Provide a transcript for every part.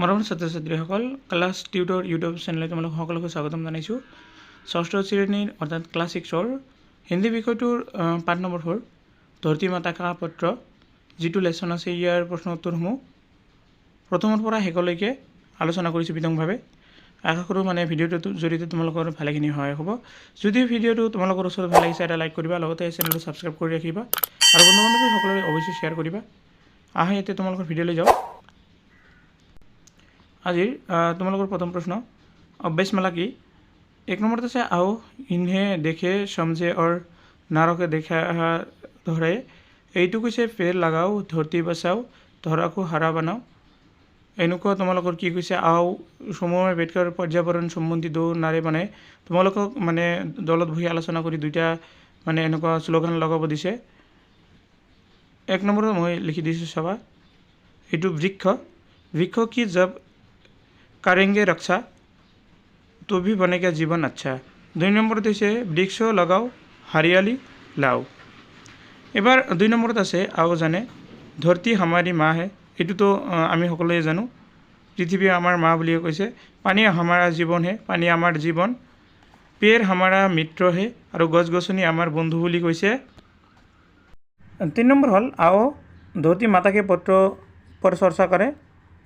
মৰমৰ ছাত্ৰ ছাত্ৰীসকল ক্লাছ টিউটৰ ইউটিউব চেনেলে তোমালোক সকলোকে স্বাগতম জনাইছোঁ। ষষ্ঠ শ্ৰেণীৰ অৰ্থাৎ ক্লাছ 6ৰ হিন্দী বিষয়টোৰ পাঠ নম্বৰ 4 ধৰতী মাতা কা পত্ৰ যিটো লেচন আছে ইয়াৰ প্ৰশ্ন উত্তৰসমূহ প্ৰথমৰ পৰা শেষলৈকে আলোচনা কৰিছোঁ বিতংভাৱে। আশা কৰোঁ ভিডিঅ'টোৰ জৰিয়তে তোমালোকৰ ভালেখিনি সহায় হ'ব। যদি ভিডিঅ'টো তোমালোকৰ ওচৰত ভাল লাগিছে এটা লাইক কৰিবা, লগতে চেনেলটো ছাবস্ক্ৰাইব কৰি ৰাখিবা আৰু বন্ধু বান্ধৱীসকললৈ অৱশ্যে শ্বেয়াৰ কৰিবা। আহা এতিয়া তোমালোকৰ ভিডিঅ'লৈ যাওঁ। আজিৰ তোমালোকৰ প্ৰথম প্ৰশ্ন অভ্যাসমালা কি? এক নম্বৰত আছে आओ इन्हें देखे समझे और नारों দেখা ধৰে। এইটো কৈছে পেड़ लगाओ धरती बचाओ ধৰাকো হাৰা বানাও। এনেকুৱা তোমালোকৰ কি কৈছে आओ সময় আম্বেদকাৰ পৰ্যাবৰণ সম্বন্ধী দো নাৰে বনাই তোমালোকক দলত বহি আলোচনা কৰি দুইটা এনেকুৱা শ্লোগান লগাব দিছে। এক নম্বৰত মই লিখি দিছোঁ চাবা, এইটো বৃক্ষ কি জব करेंगे रक्षा तो भी बनेगा जीवन अच्छा। 2 নম্বৰত হৈছে বৃক্ষ লগাও হাৰিয়ালি লাও। এবাৰ 2 নম্বৰত আছে आओ জানে ধৰতী हमारी माँ है। এইটোতো আমি সকলোৱে জানো, পৃথিৱী আমাৰ মা বুলিয়ে কৈছে। পানী हमारा জীৱন হে, পানী আমাৰ জীৱন। পেड़ हमारा মিত্ৰ হে আৰু গছ গছনি আমাৰ বন্ধু বুলি কৈছে। 3 নম্বৰ হ'ল आओ ধৰতী মাতাকে পত্ৰ पर চৰ্চা কৰে।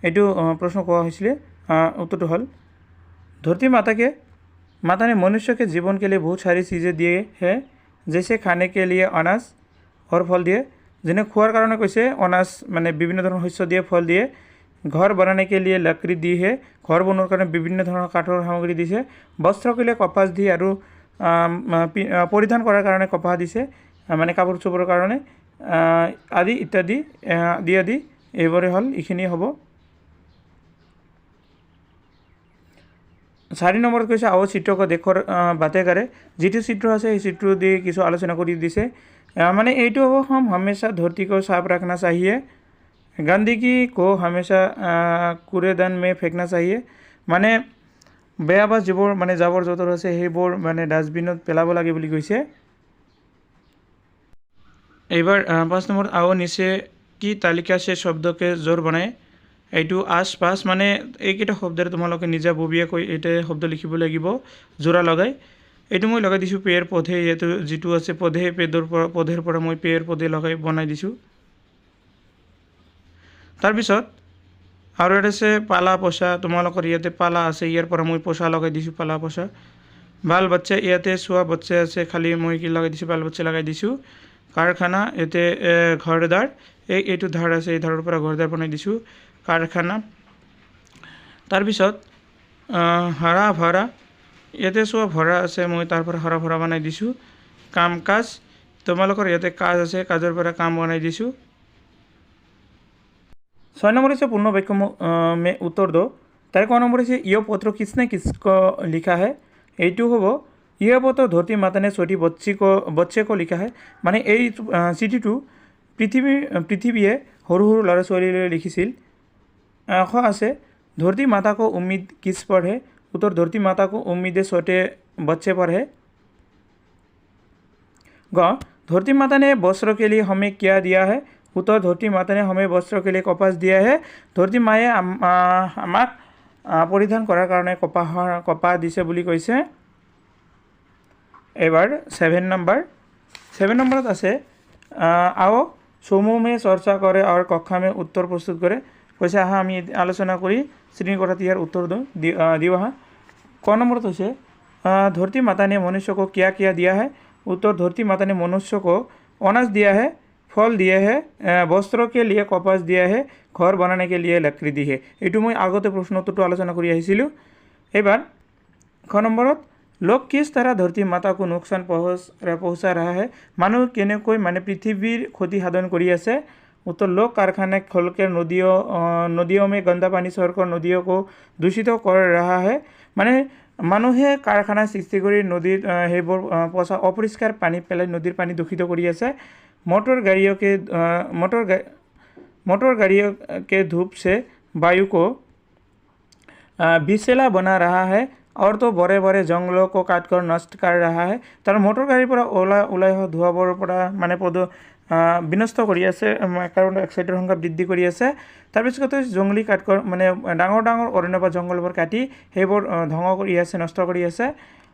এইটো প্ৰশ্ন কোৱা হৈছিলে। उत्तर हल धरती माता ने मनुष्य के जीवन के लिए बहुत सारी चीज़ें दिए हैं, जैसे खाने के लिए अनाज और फल दिए। जिन्हें खुआर कारण कैसे अनाज विभिन्न धरण शस्य दिए, फल दिए। घर बनाने के लिए लकड़ी दी है, घर बनोर कारण विभिन्न धरण काठर सामग्री दिसे। वस्त्र के लिए कपास दी और परिधान करार कारण कपाह दिसे, कापड़ चोपर कारण आदि इत्यादि आदि এইবোৰে हल এইখিনি হ'ব। 4 নম্বৰত কৈছে आओ চিত্ৰক দেশৰ বাতে কৰে। যিটো চিত্ৰ আছে সেই চিত্ৰ দি কিছু আলোচনা কৰি দিছে। এইটো হ'ব हम हमेशा धरती को साफ रखना चाहिए, गंदगी को हमेशा कूड़ेदान में फेंकना चाहिए। বেয়া বা যিবোৰ জাবৰ জোঁথৰ আছে সেইবোৰ ডাষ্টবিনত পেলাব লাগে বুলি কৈছে। এইবাৰ 5 নম্বৰত आओ নিচে কি তালিকা সে শব্দকে জোৰ বনায়। এইটো আছ পাছ এইকেইটা শব্দৰে তোমালোকে নিজা ববীয়াকৈ এইটা শব্দ লিখিব লাগিব জোৰা লগাই। এইটো মই লগাই দিছোঁ পেৰ পধে, ইয়াতে যিটো আছে পধেৰ পৰা মই পেৰ পধে লগাই বনাই দিছোঁ। তাৰপিছত আৰু এটা আছে পালা পোষা, তোমালোকৰ ইয়াতে পালা আছে ইয়াৰ পৰা মই পোষা লগাই দিছোঁ পালা পোষা। বাল বাচ্চা ইয়াতে চোৱা বাচ্চা আছে খালি মই কি লগাই দিছোঁ বাল বাচ্চা লগাই দিছোঁ। কাৰখানা ইয়াতে ঘৰদাৰ, এইটো ধাৰ আছে এই ধাৰৰ পৰা ঘৰদাৰ বনাই দিছোঁ কাৰখানা। তাৰপিছত হৰা ভৰা ইয়াতে চোৱা ভৰা আছে মই তাৰ পৰা হৰা ভৰা বনাই দিছোঁ। কাম কাজ তোমালোকৰ ইয়াতে কাজ আছে কাজৰ পৰা কাম বনাই দিছোঁ। 6 নম্বর से पूर्ण वाक्य में उत्तर दो। তার ক নম্বর है यह पत्र किसने किसको लिखा है। এইটো হ'ব यह पत्र धरती माता ने छोटी बच्चे को लिखा है। এই চিঠিটো পৃথিৱীয়ে সৰু সৰু ল'ৰা ছোৱালীলৈ লিখিছিল। আছে धरती माता को उम्मीद किस पर है। उत्तर धरती माता को उम्मीद छोटे बच्चे पर है। ग धरती माता ने वस्त्र के लिए हमें क्या दिया है। उत्तर धरती माता ने हमें वस्त्र के लिए कपास दिया है। धरती माए আমাক পৰিধান কৰাৰ কাৰণে কপাহ দিছে বুলি কৈছে। এবাৰ 7 নম্বৰত আছে आओ समूह में चर्चा करे और कक्षा में उत्तर प्रस्तुत करे। কৈছে আহা আমি আলোচনা কৰি শ্ৰেণীকোঠাত ইয়াৰ उत्तर দিওঁ আহা। ক নম্বৰত হৈছে धरती माता ने मनुष्य को क्या क्या दिया है। उत्तर धरती माता ने मनुष्य को अनाज दिया है, फल दिया है, वस्त्र के लिए कपास दिया है, घर बनाने के लिए लकड़ी दी है। এইটো মই আগতে প্ৰশ্ন উত্তৰটো আলোচনা কৰি আহিছিলোঁ। এবাৰ খ নম্বৰত लोग किस तरह धरती माता को नुकसान पहुँचा रहा है। মানুহ কেনেকৈ পৃথিৱীৰ ক্ষতি সাধন কৰি আছে। उत्तर लोग कारखाने खोलकर नदियों में गंदा पानी छोड़कर नदियों को दूषित कर रहा है। মানুহে কাৰখানা সৃষ্টি কৰি নদীত সেইবোৰ পচা অপৰিষ্কাৰ পানী পেলাই নদীৰ পানী দূষিত কৰি আছে। मोटर गाड़ियों के धूप से वायु को विषैला बना रहा है और तो बड़े बड़े जंगलों को काटकर नष्ट कर रहा है। तर मोटर गाड़ीर পৰা ওলাই অহা ধোঁৱাবোৰৰ পৰা বিনষ্ট কৰি আছে, কাৰ্বন ডাই অক্সাইডৰ সংখ্যা বৃদ্ধি কৰি আছে। তাৰপিছত জংলী কাঠৰ মানে ডাঙৰ ডাঙৰ অৰণ্য বা জংঘলবোৰ কাটি সেইবোৰ ধ্বংস কৰি আছে, নষ্ট কৰি আছে।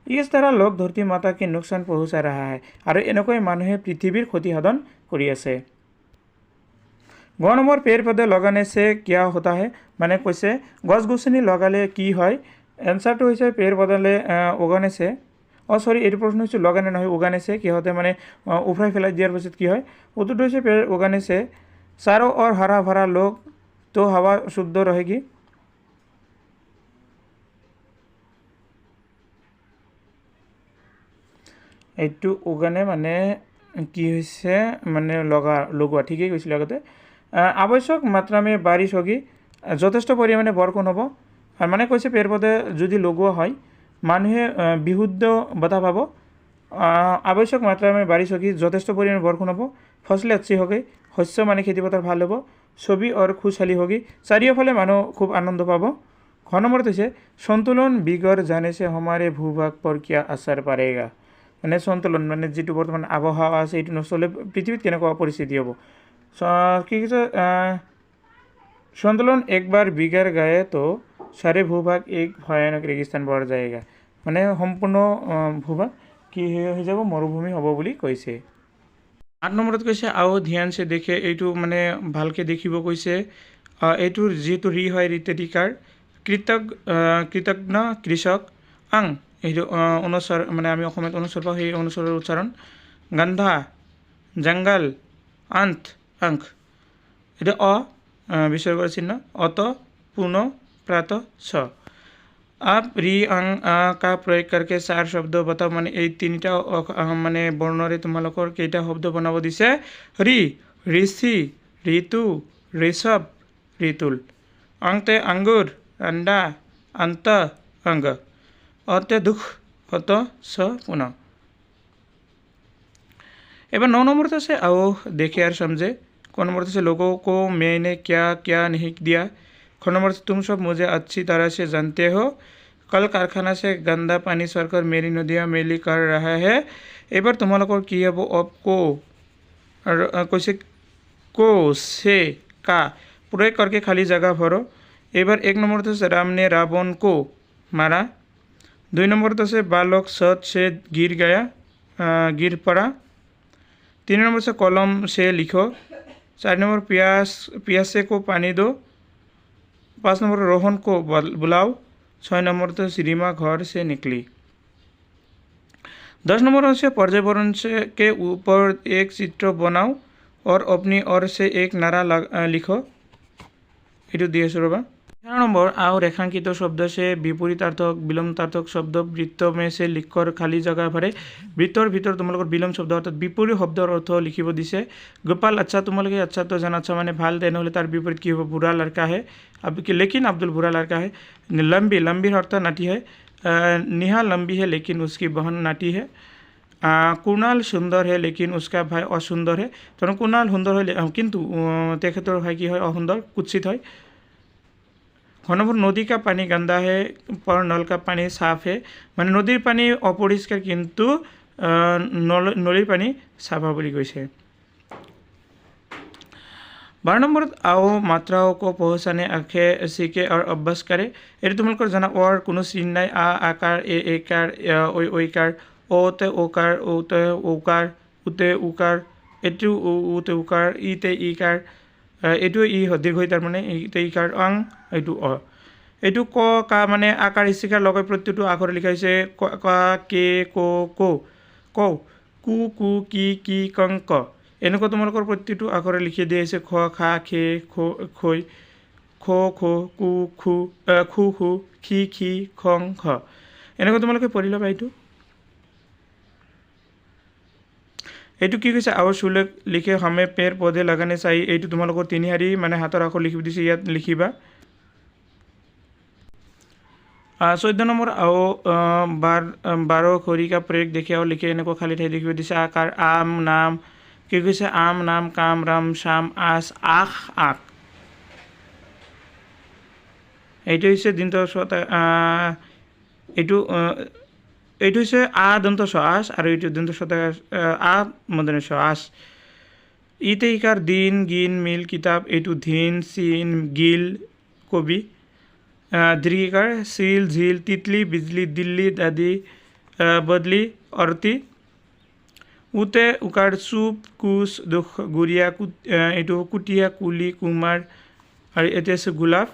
इस तरह लोग धरती माता के नुकसान पहुंचा रहा है और এনেকৈ মানুহে পৃথিৱীৰ ক্ষতি সাধন কৰি আছে। গ নম্বৰ पेड़ पौधे लगाने से क्या होता है, মানে কৈছে গছ গছনি লগালে কি হয়। এনসাৰটো হৈছে पेड़ पौधे उगाने से সৰি এইটো প্ৰশ্ন হৈছে লগানে নহয় উগানে से সিহঁতে মানে উফৰাই পেলাই দিয়াৰ পিছত কি হয়। উত্তৰটো হৈছে पेड़ उगाने से चारों ओर हरा भरा लोग तो हवा शुद्ध रहेगी। এইটো উগানে মানে কি হৈছে মানে লগোৱা ঠিকই কৈছিল আগতে। আৱশ্যক মাত্ৰা মে বাৰিশ হোগি, যথেষ্ট পৰিমাণে বৰষুণ হ'ব। মানে কৈছে पेड़ पौधे যদি লগোৱা হয় মানুহে বিশুদ্ধ বতাহ পাব। আৱশ্যক মাত্ৰা মে বাৰিশ হোগি, যথেষ্ট পৰিমাণে বৰষুণ হ'ব। ফসলে अच्छी होगी, শস্য মানে খেতিপথাৰ ভাল হ'ব। ছবি और खुशहाली होगी, চাৰিওফালে মানুহ খুব আনন্দ পাব। খ নম্বৰত হৈছে সন্তুলন बिगड़ जाने से हमारे भूभाग पर क्या असर पड़ेगा, মানে সন্তুলন মানে যিটো বৰ্তমান আবহাওয়া আছে এইটো নষ্ট হ'লে পৃথিৱীত কেনেকুৱা পৰিস্থিতি হ'ব। কি কৈছে সন্তুলন একবাৰ बिगड़ गए तो सारे भूभाग एक भयानक रेगिस्तान बढ़ जाएगा, মানে সম্পূৰ্ণ ভূভাগ কি হৈ যাব মৰুভূমি হ'ব বুলি কৈছে। 8 নম্বৰত কৈছে আও ধ্যান সে দেখে, এইটো মানে ভালকৈ দেখিব কৈছে। এইটোৰ যিহেতু ৰি হয় ঋতধিকাৰ কৃতজ্ঞ কৃষক আং, এইটো অনুস্বৰ মানে আমি অসমীয়াত অনুস্বৰ পাওঁ, সেই অনুস্বৰৰ উচ্চাৰণ। গন্ধা জংগল আন্ত অংক, এইটো বিসৰ্গৰ চিহ্ন। অত পুনঃ प्रात स। आप रि अंग का प्रयोग करके 4 শব্দ बताओ, মানে এই তিনিটা মানে বৰ্ণৰে তোমালোকৰ কেইটা শব্দ বনাব দিছে। ৰি ঋষি, ঋতু ঋষভ, ঋতুল। অন্তে আঙ্গুর, अंडा अंत अंग। অতে দুঃখ, অত স পুনঃ। এবার 9 নম্বরতে আছে आओ देखे और समझे। क নম্বরতে আছে लोगों को मैंने क्या क्या नहीं दिया। ख नंबर से तुम सब मुझे अच्छी तरह से जानते हो। कल कारखाना से गंदा पानी सरकर मेरी नदियाँ मैली कर रहा है। এবার তোমালোকৰ কি হ'ব অব को কৈছে को से का प्रयोग करके खाली जगह भरो। এবার 1 নম্বরতে আছে राम ने रावण को मारा। 2 নম্বরতে আছে बालक छत से गिर पड़ा। 3 नंबर से कलम से लिखो। 4 नंबर प्यासे को पानी दो। 5 नंबर रोहन को बुलाओ। 6 नंबर तो सीमा घर से निकली। 10 नंबर से पर्यावरण के ऊपर एक चित्र बनाओ और अपनी ओर से एक नारा लिखो। ये दिए रहा। 11 नंबर आओ रेखांकित शब्द से विपरीतार्थक विलोमार्थक शब्द वृत्त में से लिखकर खाली जगह भरे। वृत्तर भीतर तुम्हारे विलोम शब्द अर्थात विपरीत शब्दर अर्थ लिखिब दिसे। गोपाल अच्छा, तुम्हारे अच्छा तो जाना अच्छा माने ভাল देने तार विपरीत की हो बुरा लड़का है, अब लेकिन अब्दुल बुरा लड़का है। लंबी, लंबी अर्थ नाटी है। नेहा लंबी है लेकिन उसकी बहन नाटी है। कुणाल सुंदर है लेकिन उसका भाई असुंदर है। तो कुणाल सुंदर है किंतु तेखतर भाई की है असुंदर, कुत्सित है। नंबर नदी का पानी गंदा है पर नल का पानी साफ है, মানে নদীৰ পানী অপৰিষ্কাৰ কিন্তু নলীৰ পানী চাফা বুলি কৈছে। 12 नंबर आओ मात्राओं को पहुँचाने आँखें सीखे और अभ्यास करे। ये तुम्हारे जाना और कोनो चिन्ह নাই। आ आकार, ए एकार, ओई ओईकार, ओते ओकार, ओते ओकार, उते उकार, एटु उते उकार, इते इकार, एटु इ दीर्घ তাৰ মানে ইতে ইকাৰ অং, এইটো এইটো ক কা মানে আকাৰ ইচিকাৰ লগাই প্ৰত্যেকটো আখৰ লিখা হৈছে। ক কে কো কো কৌ কু কু কি কি কং ক, এনেকুৱা তোমালোকৰ প্ৰত্যেকটো আখৰে লিখি দিয়া হৈছে। খ খা খে খৈ খো খো কু খু খু খু খি খি খং খ, এনেকুৱা তোমালোকে পঢ়ি ল'বা। এইটো কি কৈছে আৰু সুলেখ লিখে हमें पेड़ पौधे लगाने चाहिए। এইটো তোমালোকৰ তিনিহাৰী মানে হাতৰ আখৰ লিখিব দিছে, ইয়াত লিখিবা। 14 নম্বৰ आओ 12 खड़ी का प्रयोग देखे और लिखे, এনেকুৱা খালি ঠাই লিখিব দিছে। আকাৰ আম নাম, কি কৈছে আম নাম কাম ৰাম শাম আস আখ আক। এইটো হৈছে দিন্ত এইটো হৈছে আ দন্ত স আস আৰু এইটো দন্ত স আ মদন স আস। ইতে ইকাৰ দিন গিন মিল কিতাপ এইটো ধিন চিন গিল কবি দীৰ্ঘিকাৰ চিল ঝিল তিতলি বিজলি দিল্লী দাদি বদলি অৰতি উতে উকাৰ চুপ কুচ দুখ গুৰিয়া এইটো কুটীয়া কুলি কুমাৰ আৰু এতিয়া আছে গোলাপ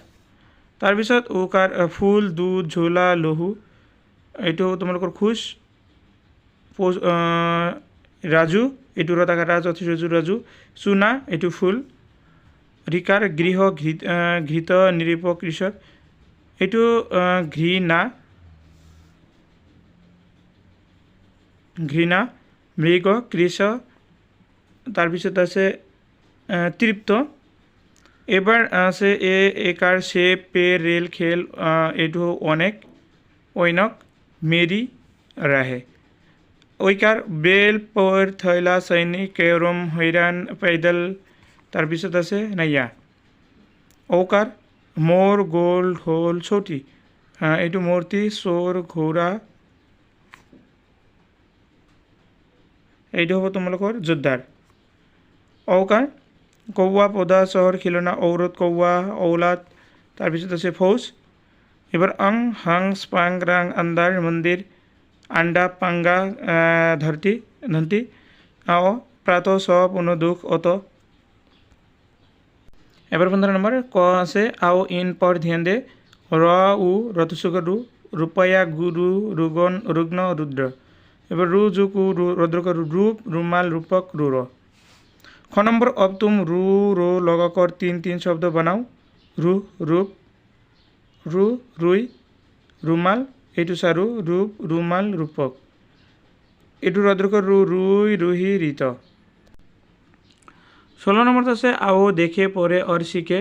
তাৰপিছত উকাৰ ফুল দুধ ঝোলা লহু এইটো তোমালোকৰ খোজ ৰাজু এইটো ৰতাকা ৰাজু ৰাজু চুনা এইটো ফুল ৰিকাৰ গৃহ ঘৃত নিৰীপ কৃষক এইটো ঘৃণা মৃগ কৃষ তাৰপিছত আছে তৃপ্ত এবাৰ আছে একাৰ শেপ পে ৰেল খেল এইটো অনেক ঐনক মেৰি ৰাহে ঐকাৰ বেল পৰ থৈলা সৈনিক কেৰম হৈৰাণ पैदल তাৰপিছত আছে নাইয়া ঔকাৰ মোৰ গোল ঢোল চৌটি এইটো মূৰ্তি চোৰ ঘোঁৰা এইটো হ'ব তোমালোকৰ যোদ্ধাৰ ঔকাৰ কৌৱা পদা চহৰ খিলনা ঔৰত কৌৱা ঔলাদ তাৰপিছত আছে ফৌজ এবাৰ হাং স্পাং ৰাং আন্দাৰ মন্দিৰ আন্ডা পাঙ্গা ধৰতি প্ৰাত সব দুখ অত এবাৰ 15 নম্বৰ ক আছে আও ইন পৰ ধ্যান দে ৰ উ ৰতসুক রু রূপয়া গুরু রুগন রুগ্ন রুদ্র এবার রু জুক উ রুদ্রক রূপ রুমাল রূপক রু র খ নম্বর अब तुम रू रो लगाकर तीन शब्द बनाओ रू रूप रू रुई रुमाल এইটো চাৰু ৰূপ ৰুমাল ৰূপক এইটো ৰদ্ৰকৰ ৰু ৰুই ৰুহি ঋত 16 নম্বৰত আছে আও দেখে পৰে অৰ শিকে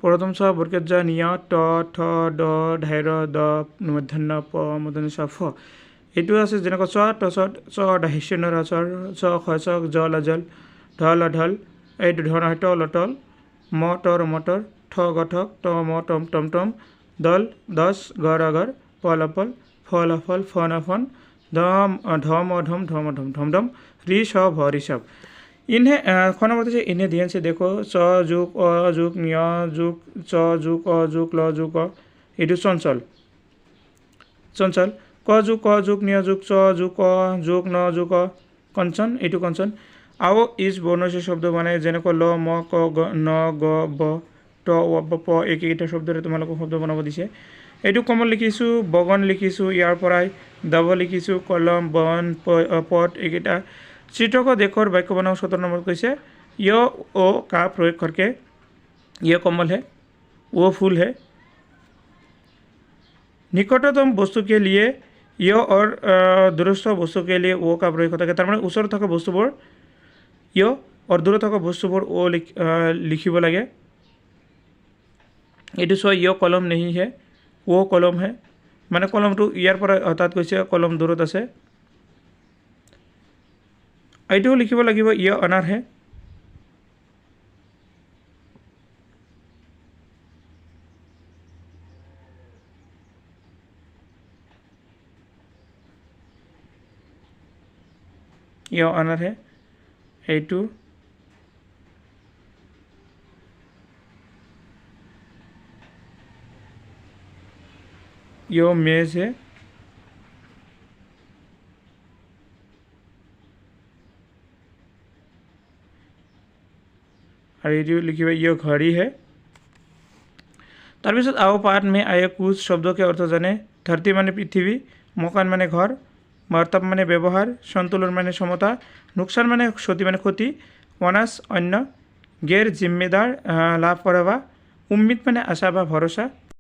প্ৰথম ছ বৰ্গত জ নিয় ট ঠ ড ঢাইৰ দ মূৰ্ধন্য প মূৰ্ধন্য ছ ফ এইটো আছে যেনেকৈ চ ট চ ঢাইশ্যন ৰ চ খ চ জ ল জল ঢল ঢল এইটো ধন হয় টল টল মটৰ মটৰ ঠ গঠক ট ম টম টম টম দল দশ গৰ অগৰ পল পল ফল ফল ফন ফন ধম ধম অধম ধম ধম ধম ধম ঋষভ ঋষभ इन्हें ख नंबर से इन्हें ध्यान से देखो च जुक अ जुक न्य जुक च जुक अ जुक ल जुक এইটো চঞ্চল চঞ্চল ক जुक न्य जुक च जुक अ जुक न जुक কঞ্চন এইটো কঞ্চন আও ইজ বৰ্ণছে শব্দ বনাই যেনেকৈ ল ম ক গ ন গ ব ট ৱ ব প এইকেইটা শব্দৰে তোমালোকক শব্দ বনাব দিছে এইটো কমল লিখিছোঁ বগন লিখিছোঁ ইয়াৰ পৰাই দব লিখিছোঁ কলম বন পট এইকেইটা চিত্ৰক দেশৰ বাক্য বনাও 17 নম্বৰ কৈছে य ओ का प्रयोग करके ये कमल है वो फूल है निकटतम वस्तु के लिए य और दूरस्थ वस्तु के लिए वो का प्रयोग होता है तार माने ওচৰত থকা বস্তুবোৰ य और দূৰত থকা বস্তুবোৰ ओ লিখিব লাগে এইটো ছ य কলম नहीं है वो কলম है মানে কলমটো ইয়াৰ পৰা অৰ্থাৎ কৈছে কলম দূৰত আছে এইটোও লিখিব লাগিব य अनार है य अनार है এইটো यो मेज है और ये लिखिए ये घड़ी है তাৰপিছত आओ पाठ में आए कुछ शब्दों के अर्थ जाने धरती माने पृथ्वी मकान माने घर मर्तब माने व्यवहार संतुलन माने समता नुकसान माने क्षति माने क्षति वनास अन्य गैर जिम्मेदार लाभ करवा उम्मीद माने आशा बा भरोसा